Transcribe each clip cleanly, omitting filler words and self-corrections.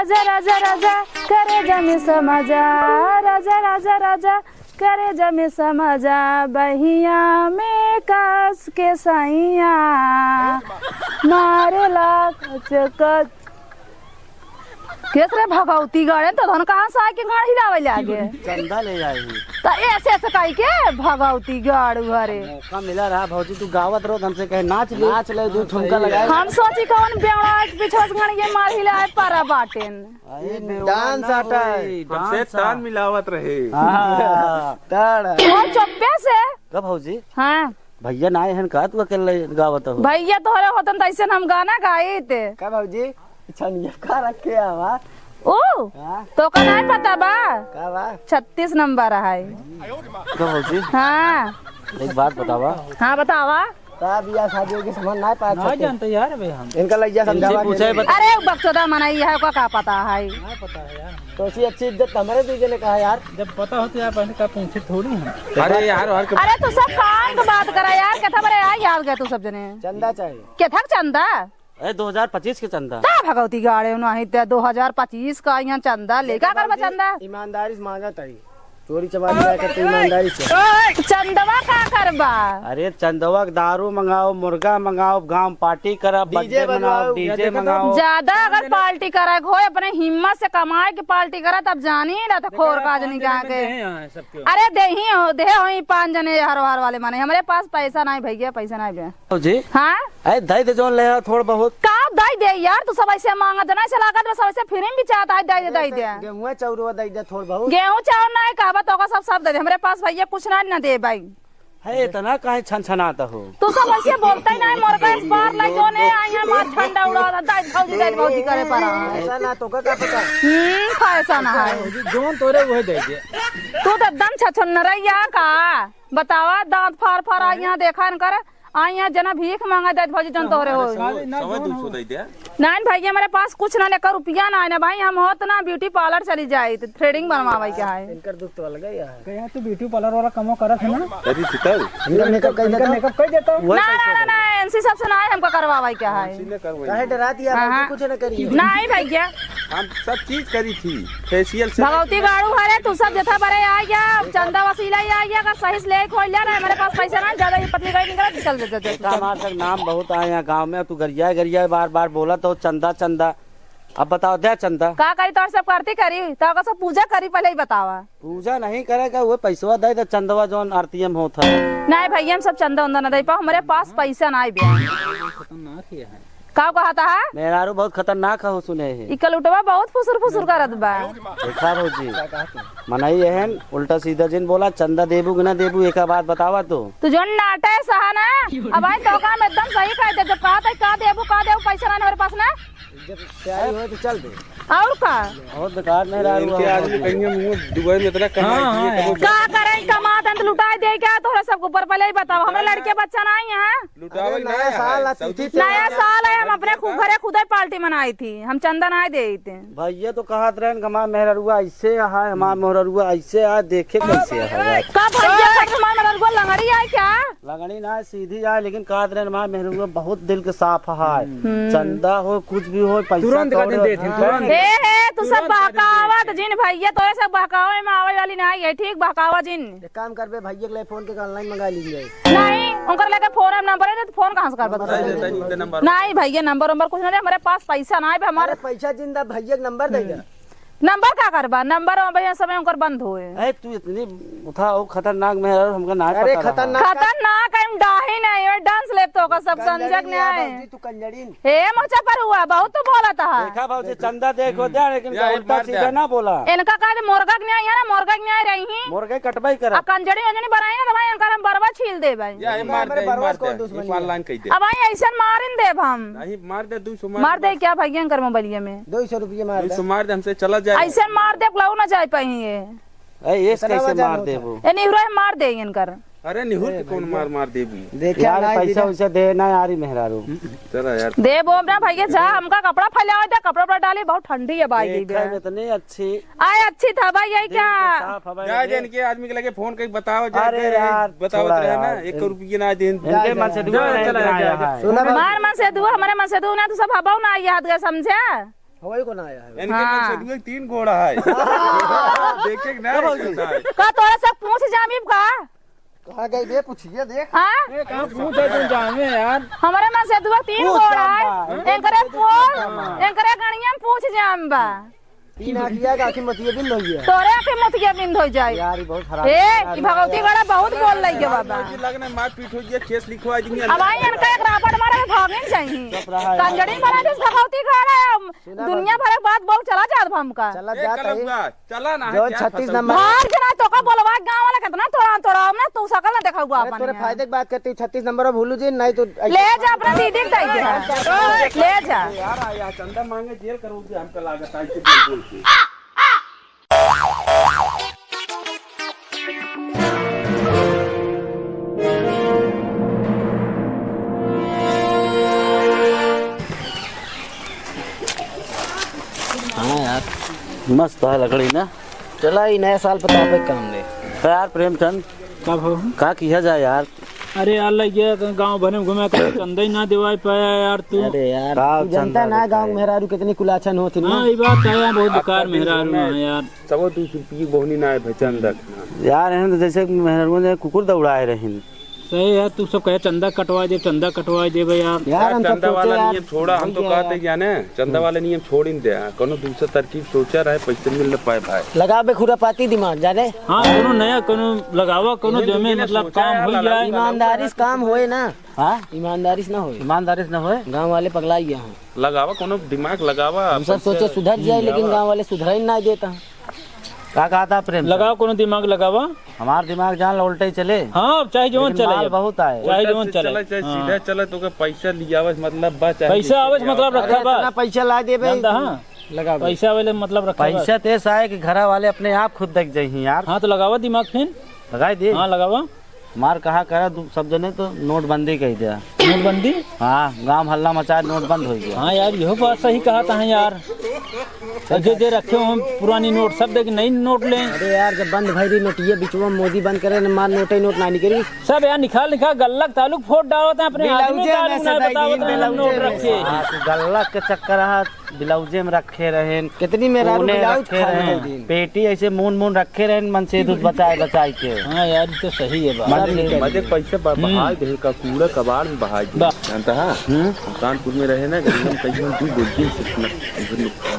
राजा राजा राजा करे जमी समझा, राजा राजा राजा करे जमी समझा, बहिया में कस के सैया मारे लाख चकत। केसरे भगवती गड़े तो धन कहाँ से आके गाड़ी हिलावे लागे चंदा ले जाएगी तो ऐसे ऐसे कही के भगवती गाड़ू घरे मौका मिला रहा भौजी तू गावत रहो हमसे कहे नाच ले दो ठुमका लगाए। हम सोची कौन बेवड़ा पीछे से गण ये मार हिलाए पारा बाटेन डांस आटा हमसे तान मिलावत रहे। वो चुप्पे से कब भौजी हाँ भैया ना है का तू अकेले गावत हो भैया तोहरे होतन तो ऐसे हम गाना गाए थे का भौजी छनिया का रखे आवा ओ तो का नहीं पता बा का बा 36 नंबर है का भौजी हाँ एक बात बतावा हाँ बतावा का बियाह शादी के समझ ना पाए नहीं जानते यार भाई हम इनका लइया समझावा पूछे अरे बक्चोदा मनाई है को का पता है नहीं पता है यार तो सी अच्छी इज्जत हमारे दूजे ने कहा यार जब पता होता यार पहले का पूछे थोड़ी है। अरे यार अरे तू सब काम की बात करा यार कथा बरे याद गए तू सब जने चंदा चाहिए के थक चंदा अरे 2025 के चंदा ता भगवती गाड़े नहीं ते 2025 का यहाँ चंदा लेका करबा चंदा ईमानदारी से मांगा ताई चोरी चमारी ना करते ईमानदारी से चंदवा का करबा अरे चंदवा दारू मंगाओ मुर्गा मंगाओ गांव पार्टी करा बर्थडे मनाओ डीजे मंगाओ ज्यादा अगर पार्टी करा हो अपने हिम्मत से कमाए की पार्टी करा तब जानी ना तो खोर काज नहीं कहा के अरे देही हो दे हो 5 जने हर वाले माने हमारे पास पैसा नहीं भैया पैसा नहीं बे जी हाँ अरे दही दे जो ले थोड़ा बहुत का दई दे यार तू सब ऐसे मांगा जना से लागत में सब ऐसे फिर भी चाहता है दई दे गेहूं चौरुआ दही दे थोड़ा बहुत गेहूं चावल नहीं कहबा तो का सब दे दे हमारे पास भैया कुछ ना दे भाई है इतना काहे छनछनाता हो तू सब ऐसे बोलता ही नहीं मोर का इस बार लाई जो ने आया मार ठंडा उड़ा दई भौजी करे पर ऐसा ना तो का पता ऐसा ना है जोन तोरे वही दे दे तू तो एकदम छछन रैया का बतावा दांत फार फार आइया देखा न कर आइया जना भीख मांगा दे भौजी जन तोरे हो समझ 200 दे दिया नहीं भैया मेरे पास कुछ ना लेकर रुपया ना है ना भाई हम होत ना ब्यूटी पार्लर चली जाए तो थ्रेडिंग बनवावे क्या है इनकर दुख तो अलग है यार कहीं तो ब्यूटी पार्लर वाला कमो करत है ना अरे सितर इनका मेकअप कर देता ना एनसी सबसे ना हमको करवावे क्या है सीने करवाई काहे डरा दिया हाँ। कुछ ना करिए नहीं भैया हम सब चीज करी थी फेशियल से भगवती गाड़ू हरे तू सब जथा बरे आ गया चंदा वसीला ही आ गया अगर सही से ले खोल लिया ना हमारे पास पैसा ना ज्यादा ये पतली गाड़ी निकल चल दे हमारे तक नाम बहुत आए यहाँ गाँव में तू गरिया बार बार बोला तो चंदा चंदा अब बताओ दे चंदा का करी तो सब करती करी तो का सब पूजा करी पहले ही बतावा पूजा नहीं करेगा वो पैसवा दे तो चंदवा जो आरतीएम होता है नहीं भैया हम सब चंदा उंदा न दे पा हमारे पास पैसा ना बिया खतरनाक ही है का कहता है मेहरारू बहुत खतरनाक हो सुने है इकल उठवा बहुत फुसुर करत बा देखा भौजी मनाई एहन उल्टा सीधा जिन बोला चंदा देबू कि ना देबू एक बात बतावा तो तू जो नाटे सहा ना अब आई तो काम एकदम सही कह दे जब कहा था का देबू पैसा ना हमारे पास ना जब तैयारी हो तो चल दे और का बहुत बेकार मेहरारू इनके आदमी कहीं मुंह दुबई में इतना कमाई का करे कमात अंत लुटाई दे क्या तोरे सबको ऊपर पहले ही बताओ हमारे लड़के बच्चा नहीं है लुटावे नया साल नया साल है हम अपने घरे खुद ही पार्टी मनाई थी हम चंदा ना दे थे भैया तो कहा रहे हमारा मेहरुआ ऐसे है हमारा मेहरुआ ऐसे है देखे कैसे है का भैया हमारा मेहरुआ लंगड़ी है क्या लगनी ना सीधी आए लेकिन कहा रहे हमारा मेहरुआ बहुत दिल के साफ है चंदा हो कुछ भी हो पैसा तुरंत तू सब बहकावत जिन भैया तो सब बहकावे में आवे वाली नहीं है ठीक बहकावा जिन एक काम करबे भैया के लिए फोन के ऑनलाइन मंगा लीजिए नहीं उनकर लेके फोन नंबर है तो फोन कहां से करबा नहीं भैया नंबर कुछ नहीं हमारे पास पैसा नहीं है हमारे पैसा जिंदा भैया नंबर देगा नंबर का करबा नंबर भैया समय उनकर बंद हुए ए तू इतनी उठाओ खतरनाक में हमका ना अरे खतरनाक हम डाही नहीं है डांस ले तो का सब संजक ने आए तू कंजड़ीन हे मोचा पर हुआ बहुत तो बोला था देखा भाई चंदा देखो दे लेकिन उल्टा सीधा ना बोला इनका का मुर्गा के नहीं है ना मुर्गा के नहीं रही मुर्गा कटवाई करा कंजड़ी अंजनी बनाई ना तो भाई इनका हम बरवा छील दे भाई या मार दे ऑनलाइन कह दे अब भाई ऐसा मारिन देब हम नहीं मार दे 200 मार दे क्या भैया इनकर मोबाइल में 200 रुपये मार 200 मार दे हमसे चला जाए ऐसे मार दे लऊ ना जाए पाएंगे ये कैसे मार दे वो ए निहरो मार दे इनकर अरे निहुर के कौन मार देबू देख यार पैसा वैसा देना यारी मेहरारू चला यार दे बोम ना भैया जा हमका कपड़ा फैलाओ दे कपड़ा डाली बहुत ठंडी है भाई इतनी अच्छी आए अच्छी था भाई यही क्या जा देन के आदमी के लगे फोन करके बताओ जा अरे यार बताओ रहे ना 1 रुपया ना देन इनके मन से दुआ मार मन से दुआ हमारे मन से दुआ ना तो सब हबाऊ ना याद गए समझे हवाई को ना आया है। इनके हाँ। मन से 3 घोड़ा है देखे ना है का तोरा सब पूछ जामी का कहाँ गई बे पूछिए देख। हाँ कहाँ पूछ है तुम जामे यार। हमारे मन से दुआ 3 घोड़ा है एकरे फोन एकरे गणिया में पूछ जाम बा 3 आखिया का आखिर मतिए दिन होई है तोरे के मुतिया बिंद हो जाए यार ये बहुत खराब ए ई भगवती गड़ा बहुत बोल लई के बाबा लगना मार पीट हो गया केस लिखवा देंगे अब आई इनका एक रापट मारे में भागन चाहिए कंजड़ी बना दे भगवती गड़ा दुनिया भर के बात बोल चला जात हमका चला जाता है चला ना जो 36 नंबर भाग जना तो का बोलवा गांव वाला कितना तोड़ा तोड़ा हमने तू सकल ना देखाऊगा अरे तोरे अपन फायदे की बात करती हूँ 36 नंबर भूलू जी नहीं तो ले जा अपना दीदी के दे ले जा यार आया चंदा मांगे जेल करोगे हमका लागत है बोल के हाँ यार मस्त है लकड़ी ना। चला ही नया साल पता पे काम दे यार प्रेमचंद कब हो? का किया जाए यार। अरे यार लग गया गाँव भर में घूमे चंदा ही ना दिवा पाया यार तू। अरे यार तू जनता ना गांव में मेहरारू कितनी कुलाछन होती ना। हाँ ये बात है यार बहुत बेकार मेहरारू है यार। सब 200 रुपये बहुनी ना है भचन रख यार हैं तो जैसे मेहरारू ने कुकुर दौड़ाए रही। सही यार तू सब कहे चंदा कटवा दे भाई यार। यार हम सब चंदा सोचे वाला यार नियम छोड़ा हम तो कहते क्या ने चंदा वाला नियम छोड़ ही दे कोनो दूसरा तरकीब सोचा रहे पैसे मिल न पाए भाई लगाबे खुरापाती दिमाग जाने। हाँ कोनो नया कोनो लगावा कोनो जो में मतलब काम हो जाए। ईमानदारी से काम होए ना। हाँ ईमानदारी से ना होए। ईमानदारी से ना होए गांव वाले पगलाई गया हैं। लगावा कोनो दिमाग लगावा हम सब सोचे सुधर जाए लेकिन गांव वाले सुधर ही ना देता। क्या कहा था प्रेम लगाओ कोनो दिमाग लगावा। हमार दिमाग जान उल्टे चले। हाँ चाहे जो चले बहुत आए चाहे जो चले चाहे सीधा चले तो पैसा लिया मतलब बा चाहे पैसा आवे मतलब रखा बा पैसा ला दे हाँ लगा पैसा वाले मतलब रखा पैसा तेज आए कि घर वाले अपने आप खुद देख जाए यार। हाँ तो लगावा दिमाग फिर लगाई दे। हाँ लगावा। मार कहा करा सब जने तो नोटबंदी कही दिया। नोटबंदी हाँ गांव हल्ला मचा नोट बंद हो गया। हाँ यार यही बात सही कहा था यार। जो दे रखे हो हम पुरानी नोट सब दे नई नोट लें। अरे यार जब बंद भाई नोट ये बिचवा मोदी बंद करे न मार नोट नोट ना निकली सब यार निकाल गल्लक तालुक फोड़ डालते हैं अपने आदमी तालुक ना बताओ नोट रखे। गल्लक के चक्कर ब्लाउजे में रखे रहे कितनी मेरा रखे रहे पेटी ऐसे मून रखे रहे मन से दूध बचाए के। हाँ यार तो सही है बात। मजे पैसे बहा दे का कूड़ा कबाड़ में बहा दे जानता है कानपुर में रहे ना गरीब कहीं दूध बोलती ये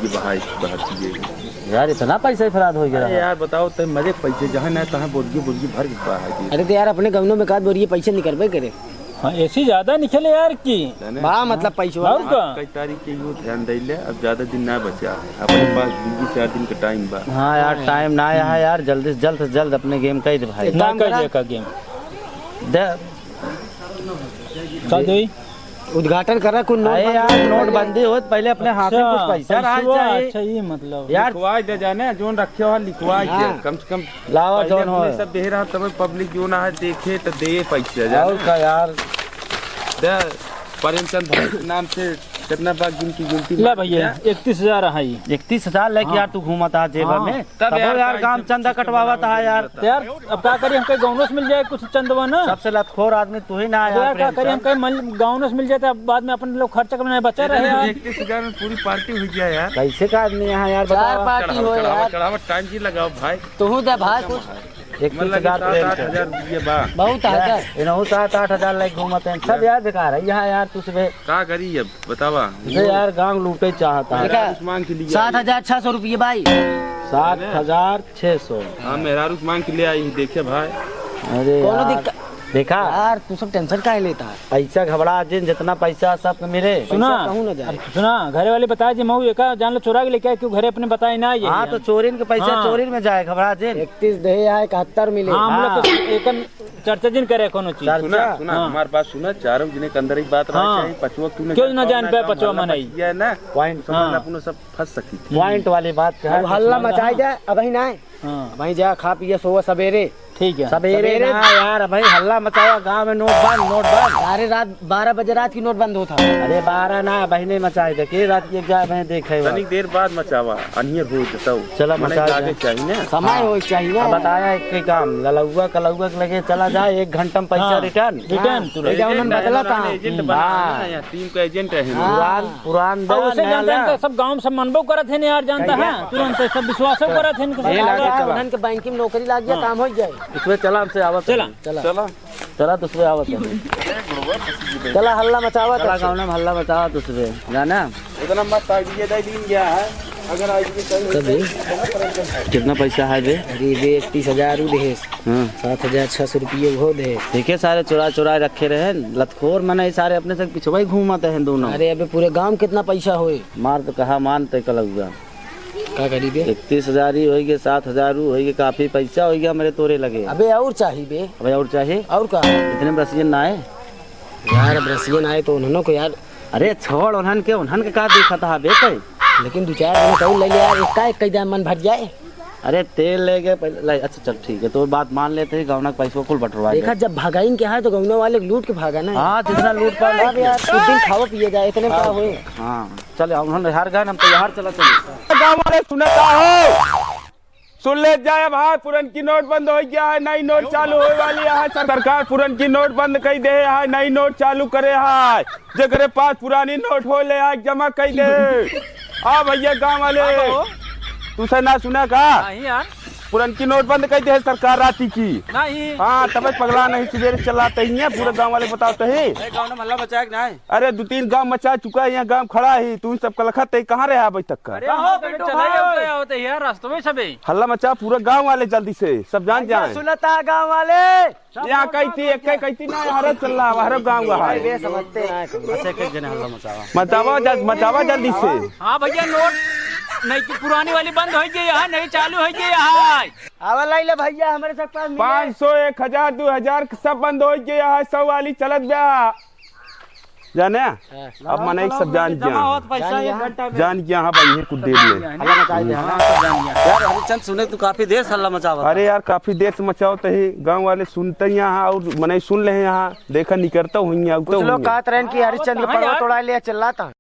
बहाती यार इतना पैसा फराद हो गया यार बताओ तो मजे पैसे जहाँ ना तहाँ बोलगी भर के बहा दी। अरे तो यार अपने गमनों में काद बोरिए पैसे निकलबे करे। हाँ ऐसी ज्यादा निकले यार की बा मतलब पैसे और का कई तारीख के यो ध्यान दे ले अब ज्यादा दिन ना बचा है अपने पास 4 दिन का टाइम बा। हाँ यार टाइम ना है यार जल्दी से जल्द अपने गेम कही दे भाई ना कर का गेम का दोई उद्घाटन करा कुछ यार नोटबंदी हो पहले अपने हाथ में कुछ पैसा रहा चाहिए। अच्छा ये मतलब यार लिखवा दे जाने जोन रखे हो लिखवा दे कम से कम लावा जोन हो सब दे रहा तब पब्लिक जो ना है देखे तो दे पैसे और का यार दे प्रेमचंद भाई के नाम से कितना बार गिनती ला भैया 31,000 है 31,000 लेके यार तू घूमता जेब में तब यार काम चंदा कटवावा था यार। यार अब क्या करिए हमके गाँव से मिल जाए कुछ चंदवा ना सबसे लतखोर आदमी तू ही ना यार क्या करिए हमके गाँव से मिल जाता बाद में अपन लोग खर्चा करने बचा रहे यार। 31,000 में पूरी पार्टी हो गया यार। कैसे का आदमी यहाँ यार बताओ पार्टी हो यार चढ़ावा टाइम जी लगाओ भाई तू दे भाई कुछ 31,000 ये बा बहुत है इन्हों 7-8,000 लेके घूमते हैं सब यार बेकार है यहाँ यार तू सुबह का करी अब बतावा यार गांव लूटे चाहता है। उस्मान के लिए 7,600 रुपये भाई 7,600। हाँ मेहरारू उस्मान के लिए आई देखे भाई। अरे कोनो यार, दिक्कत देखा यार तू सब टेंशन काहे लेता है। ऐसा घबरा जिन जितना पैसा सब मिले सुना कहूँ ना जाए सुना घरे वाले बताए जी मऊ एका जान लो चोरा के लेके आए क्यों घरे अपने बताए ना ये। हाँ तो चोरीन के पैसा हाँ। चोरीन में जाए घबरा जिन 31 दे आए 71 मिले। हाँ हम लोग एक चर्चा जिन करे कोनो चीज सुना हमारे पास सुना चारों जिने के अंदर ही बात रही हाँ। चाहिए पचुआ क्यों ना जान पे पचुआ मनाई ना पॉइंट समझ अपन सब फंस सकी पॉइंट वाली बात अब हल्ला मचाई जाए अब ही ना हाँ वहीं जा खा पिए सोवा सवेरे। ठीक है। सवेरे ना यार भाई हल्ला मचावा गांव में नोट बंद। सारे रात 12 बजे रात की नोट बंद होता। अरे 12 ना बहने मचाए देखे रात एक जाए बहन देखे तनी देर बाद मचावा अनियर हो जताऊ चला मने मचा लागे चाहिए ना। समय हो चाहिए। अब बताया एक के काम ललौआ कलौआ के लगे चला जाए 1 घंटा में पैसा हाँ, रिटर्न रिटर्न तुरंत। बदला था। एजेंट बना है टीम का एजेंट है। पुरान और उसे जानते हैं सब गांव सब मनबो करत है यार जानता है तुरंत से सब विश्वासो करत है उन्हन के बैंक में नौकरी लाग गया काम हो जाए। इसमें चला हमसे आवत चला चला दूसरे आवत चला हल्ला मचावा चला गाँव में हल्ला मचावा दूसरे जाना इतना मत आइडिया दे दिन गया है अगर आइडिया कितना पैसा है बे अरे बे 31,000 दे। 7,600 रुपये वो दे। देखे सारे चुरा रखे रहे लतखोर मने सारे अपने से पिछवा ही घूमते हैं दोनों। अरे अबे पूरे गांव कितना पैसा होए मार तो कहा मानते कलौआ का करी बे 31,000 ही होगी 7,000 होगी काफी पैसा हो गया मेरे तोरे लगे। अबे और चाहिए बे अबे और चाहिए और का इतने ब्रसियन ना आए यार ब्रसियन आए तो उन्होंने को यार। अरे छोड़ उन्हन के का देखा था बेटे लेकिन 2-4 दिन कहीं ले ले यार एक कई मन भर जाए। अरे तेल ले गए पहले अच्छा चल ठीक है तो बात मान लेते हैं गाँव पैसों कुल बटरवा देखा जब भगाइन के है तो गाँव वाले लूट के भागा ना। हाँ जितना लूट पा अब यार कुछ दिन खावा पिए जाए इतने क्या हुए। हाँ चले उन्होंने हार गए हम तो यहाँ चला चले गाँव वाले सुनता हो सुन ले जाए भाई पुरन की नोट बंद हो गया है नई नोट चालू होने वाली है। सरकार पुरन की नोट बंद कर दे है नई नोट चालू करे है जगरे पास पुरानी नोट हो ले है जमा कर दे। आ भैया गाँव वाले तुसे ना सुना का नहीं यार पुरन की नोट बंद कर दे है सरकार राती की। नहीं हाँ तब पगला नहीं सवेरे चलाते ही है पूरे गाँव वाले बताते ही। गाँव में हल्ला बचाया कि नहीं अरे 2-3 गाँव मचा चुका है यहाँ गाँव खड़ा ही तू सब कलखत कहाँ रहे अभी तक का होते यार रास्तों में सबे हल्ला मचा पूरा गाँव वाले जल्दी से सब जान जाए। सुनता गाँव वाले यहाँ कहती ना हर चल रहा हर गाँव का है समझते अच्छा एक जने हल्ला मचावा मचावा जल्दी से। हाँ भैया नोट नहीं पुरानी वाली बंद हो गई है नहीं चालू हो गई है। आवा लाइले भैया हमारे सब पास 500 1000 2000 सब बंद हो गया है 100 वाली चलत गया जाने अब मने सब जान गया हाँ भाई कुछ देर में हल्ला मचाए दे यार हरिचंद सुने तू काफी देर से हल्ला मचावा। अरे यार काफी देर से मचाओ तो ही गाँव वाले सुनते यहाँ और मने सुन ले यहाँ देखा नहीं करता हूँ कुछ लोग कहते रहे कि हरिश्चंद्र पर्वत तोड़ा लिया चिल्लाता।